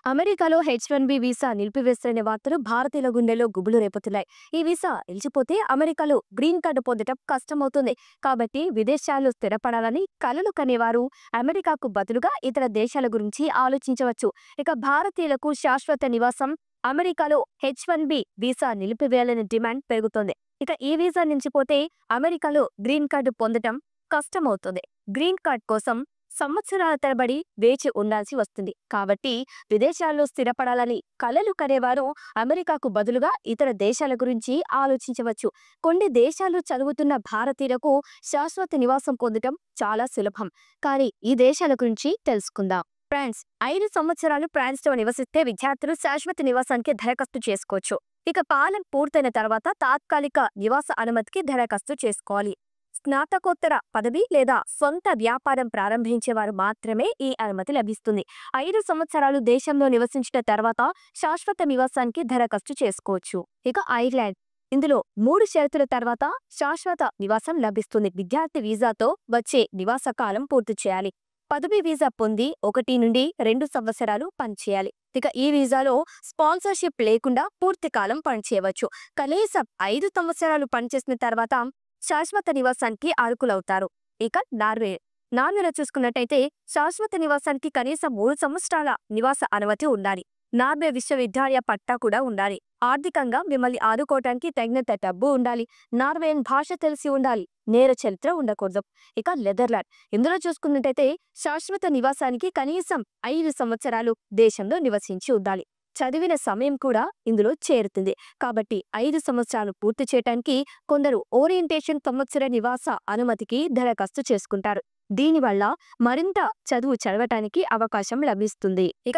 అమెరికాలో హెచ్-1బి వీసా నిలిపివేస్తున్న వార్తలు భారతీయుల గుండెల్లో గుబులు రేపుతున్నాయి. ఈ వీసా నిలిచిపోతే అమెరికాలో గ్రీన్ కార్డు పొందడం కష్టమవుతుంది. కాబట్టి విదేశాల్లో స్థిరపడాలని కలలు కనేవారు అమెరికాకు బదులుగా ఇతర దేశాల గురించి ఆలోచించవచ్చు. ఇక భారతీయులకు శాశ్వత నివాసం అమెరికాలో హెచ్-1బి వీసా నిలిపివేయాలనే డిమాండ్ పెరుగుతోంది. ఇక ఈ వీసా నిలిచిపోతే అమెరికాలో గ్రీన్ కార్డు పొందడం కష్టమవుతుంది. గ్రీన్ కార్డ్ కోసం సంవత్సరాల తరబడి వేచి ఉండాల్సి వస్తుంది. కాబట్టి విదేశాల్లో స్థిరపడాలని కలలు కనేవారు అమెరికాకు బదులుగా ఇతర దేశాల గురించి ఆలోచించవచ్చు. కొన్ని దేశాల్లో చదువుతున్న భారతీయులకు శాశ్వత నివాసం పొందడం చాలా సులభం. కానీ ఈ దేశాల గురించి తెలుసుకుందాం. ఫ్రాన్స్ 5 సంవత్సరాలు ఫ్రాన్స్లో నివసిస్తే విద్యార్థులు శాశ్వత నివాసానికి దరఖాస్తు చేసుకోవచ్చు. ఇక పాలన పూర్తయిన తర్వాత తాత్కాలిక నివాస అనుమతికి దరఖాస్తు చేసుకోవాలి. స్నాతకోత్తర పదవి లేదా సొంత వ్యాపారం ప్రారంభించేవారు మాత్రమే ఈ అనుమతి లభిస్తుంది. 5 సంవత్సరాలు దేశంలో నివసించిన తర్వాత శాశ్వత నివాసానికి దరఖాస్తు చేసుకోవచ్చు. ఇక ఐర్లాండ్ ఇందులో 3 షరతుల తర్వాత శాశ్వత నివాసం లభిస్తుంది. విద్యార్థి వీసాతో వచ్చే నివాస కాలం పూర్తి చేయాలి. పదవి వీసా పొంది 1 నుండి 2 సంవత్సరాలు పనిచేయాలి. ఇక ఈ వీసాలో స్పాన్సర్షిప్ లేకుండా పూర్తి కాలం పనిచేయవచ్చు. కనీసం 5 సంవత్సరాలు పనిచేసిన తర్వాత శాశ్వత నివాసానికి అర్హులవుతారు. ఇక నార్వేలో చూసుకున్నట్టయితే శాశ్వత నివాసానికి కనీసం 3 సంవత్సరాల నివాస అనుమతి ఉండాలి. నార్వే విశ్వవిద్యాలయ పట్టా కూడా ఉండాలి. ఆర్థికంగా మిమ్మల్ని ఆదుకోవటానికి తగినంత డబ్బు ఉండాలి. నార్వేయన్ భాష తెలిసి ఉండాలి. నేర చరిత్ర ఉండకూడదు. ఇక నెదర్లాండ్ ఇందులో చూసుకున్నట్టయితే శాశ్వత నివాసానికి కనీసం 5 సంవత్సరాలు దేశంలో నివసించి ఉండాలి. చదివిన సమయం కూడా ఇందులో చేరుతుంది. కాబట్టి 5 సంవత్సరాలు పూర్తి చేయడానికి కొందరు ఓరియంటేషన్ సంవత్సర నివాస అనుమతికి దరఖాస్తు చేసుకుంటారు. దీనివల్ల మరింత చదువు చదవటానికి అవకాశం లభిస్తుంది. ఇక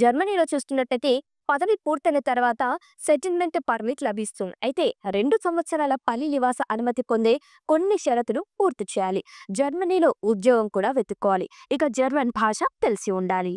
జర్మనీలో చూస్తున్నట్టయితే పదవి పూర్తయిన తర్వాత సెటిల్మెంట్ పర్మిట్ లభిస్తుంది. అయితే 2 సంవత్సరాల పని నివాస అనుమతి పొందే కొన్ని షరతులు పూర్తి చేయాలి. జర్మనీలో ఉద్యోగం కూడా వెతుక్కోవాలి. ఇక జర్మన్ భాష తెలిసి ఉండాలి.